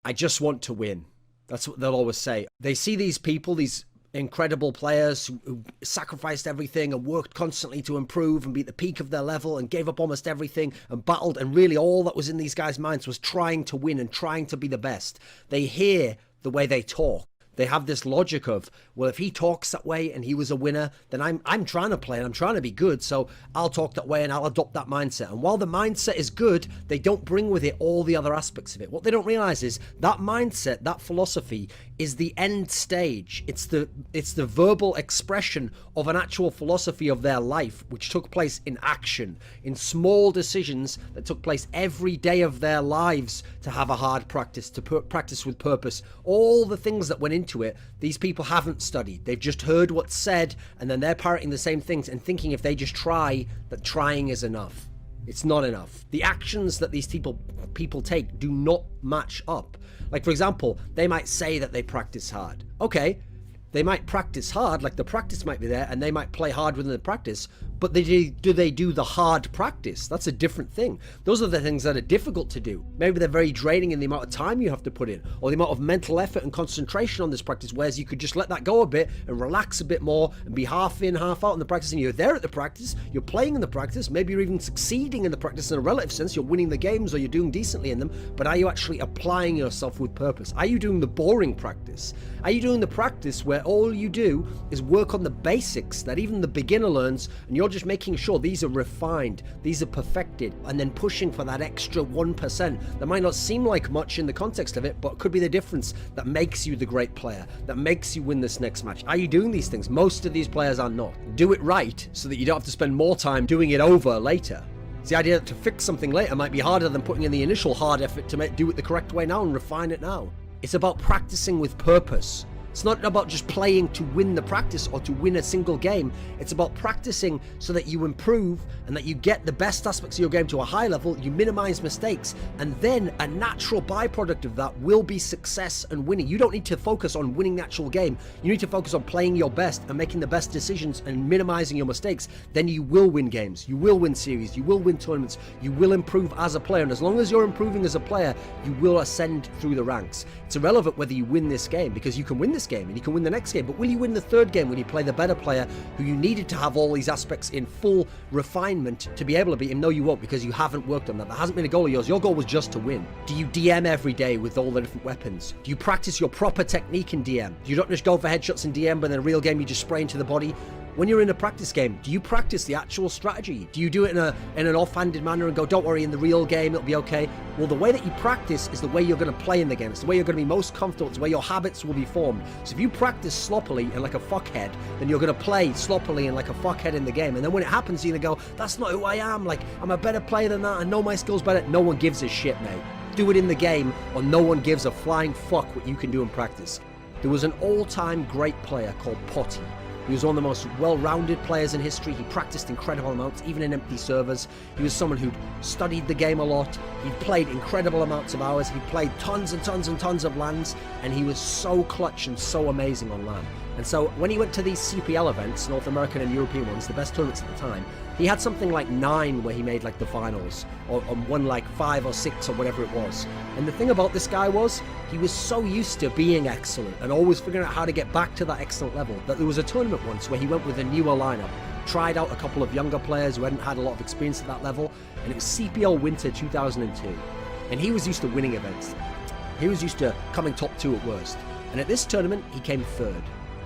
I just want to win. That's what they'll always say. They see these people, these incredible players who sacrificed everything and worked constantly to improve and be at the peak of their level and gave up almost everything and battled, and really all that was in these guys' minds was trying to win and trying to be the best. They hear the way they talk. They have this logic of, well, if he talks that way and he was a winner, then I'm trying to play and I'm trying to be good, so I'll talk that way and I'll adopt that mindset. And while the mindset is good, they don't bring with it all the other aspects of it. What they don't realize is that mindset, that philosophy, is the end stage. It's the verbal expression of an actual philosophy of their life, which took place in action, in small decisions that took place every day of their lives, to have a hard practice, to practice with purpose. All the things that went into it, these people haven't studied. They've just heard what's said, and then they're parroting the same things and thinking if they just try, that trying is enough. It's not enough. The actions that these people take do not match up. Like, for example, they might say that they practice hard. Okay, they might practice hard, like the practice might be there, and they might play hard within the practice, but do they do the hard practice? That's a different thing. Those are the things that are difficult to do. Maybe they're very draining in the amount of time you have to put in, or the amount of mental effort and concentration on this practice, whereas you could just let that go a bit and relax a bit more and be half in, half out in the practice, and you're there at the practice, you're playing in the practice, maybe you're even succeeding in the practice in a relative sense, you're winning the games or you're doing decently in them, but are you actually applying yourself with purpose? Are you doing the boring practice? Are you doing the practice where all you do is work on the basics that even the beginner learns, and you're just making sure these are refined, these are perfected, and then pushing for that extra 1% that might not seem like much in the context of it, but could be the difference that makes you the great player, that makes you win this next match? Are you doing these things? Most of these players are not. Do it right so that you don't have to spend more time doing it over later. It's the idea that to fix something later might be harder than putting in the initial hard effort to do it the correct way now and refine it now. It's about practicing with purpose. It's not about just playing to win the practice or to win a single game. It's about practicing so that you improve and that you get the best aspects of your game to a high level, you minimize mistakes, and then a natural byproduct of that will be success and winning. You don't need to focus on winning the actual game. You need to focus on playing your best and making the best decisions and minimizing your mistakes. Then you will win games, you will win series, you will win tournaments, you will improve as a player, and as long as you're improving as a player, you will ascend through the ranks. It's irrelevant whether you win this game, because you can win this game and you can win the next game, but will you win the third game when you play the better player who you needed to have all these aspects in full refinement to be able to beat him? No, you won't, because you haven't worked on that. That hasn't been a goal of yours. Your goal was just to win. Do you DM every day with all the different weapons? Do you practice your proper technique in DM? You don't just go for headshots in DM, but in a real game you just spray into the body? When you're in a practice game, do you practice the actual strategy? Do you do it in an offhanded manner and go, don't worry, in the real game it'll be okay? Well, the way that you practice is the way you're going to play in the game. It's the way you're going to be most comfortable. It's the way your habits will be formed. So if you practice sloppily and like a fuckhead, then you're going to play sloppily and like a fuckhead in the game. And then when it happens, you're going to go, that's not who I am. Like, I'm a better player than that. I know my skills better. No one gives a shit, mate. Do it in the game, or no one gives a flying fuck what you can do in practice. There was an all-time great player called Potty. He was one of the most well-rounded players in history. He practiced incredible amounts, even in empty servers. He was someone who'd studied the game a lot. He'd played incredible amounts of hours. He played tons and tons and tons of LANs, and he was so clutch and so amazing on LAN. And so when he went to these CPL events, North American and European ones, the best tournaments at the time, he had something like 9 where he made like the finals, or won like 5 or 6 or whatever it was. And the thing about this guy was, he was so used to being excellent and always figuring out how to get back to that excellent level that there was a tournament once where he went with a newer lineup, tried out a couple of younger players who hadn't had a lot of experience at that level, and it was CPL Winter 2002. And he was used to winning events. He was used to coming top 2 at worst. And at this tournament, he came 3rd.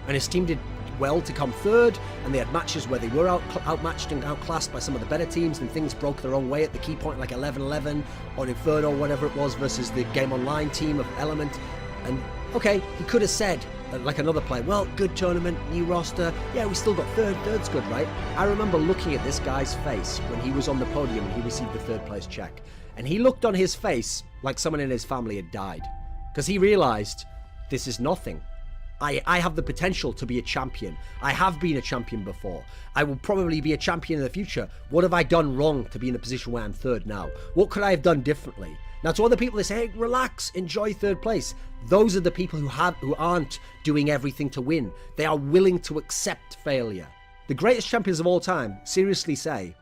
And his team did well to come 3rd, and they had matches where they were outmatched and outclassed by some of the better teams, and things broke their own way at the key point, like 11-11 on Inferno, whatever it was, versus the Game Online team of Element. And okay, he could have said, like another player, well, good tournament, new roster, yeah, we still got 3rd, 3rd's good, right? I remember looking at this guy's face when he was on the podium and he received the 3rd place check, and he looked on his face like someone in his family had died, because he realized, this is nothing. I have the potential to be a champion. I have been a champion before. I will probably be a champion in the future. What have I done wrong to be in a position where I'm 3rd now? What could I have done differently? Now, to other people, they say, hey, relax, enjoy 3rd place. Those are the people who aren't doing everything to win. They are willing to accept failure. The greatest champions of all time seriously say,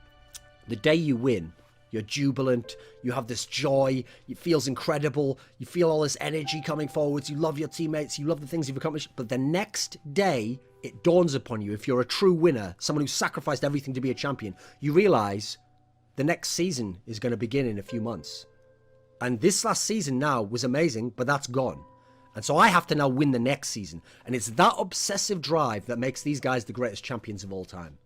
the day you win you're jubilant, you have this joy, it feels incredible, you feel all this energy coming forwards, you love your teammates, you love the things you've accomplished, but the next day, it dawns upon you, if you're a true winner, someone who sacrificed everything to be a champion, you realize the next season is going to begin in a few months. And this last season now was amazing, but that's gone. And so I have to now win the next season. And it's that obsessive drive that makes these guys the greatest champions of all time.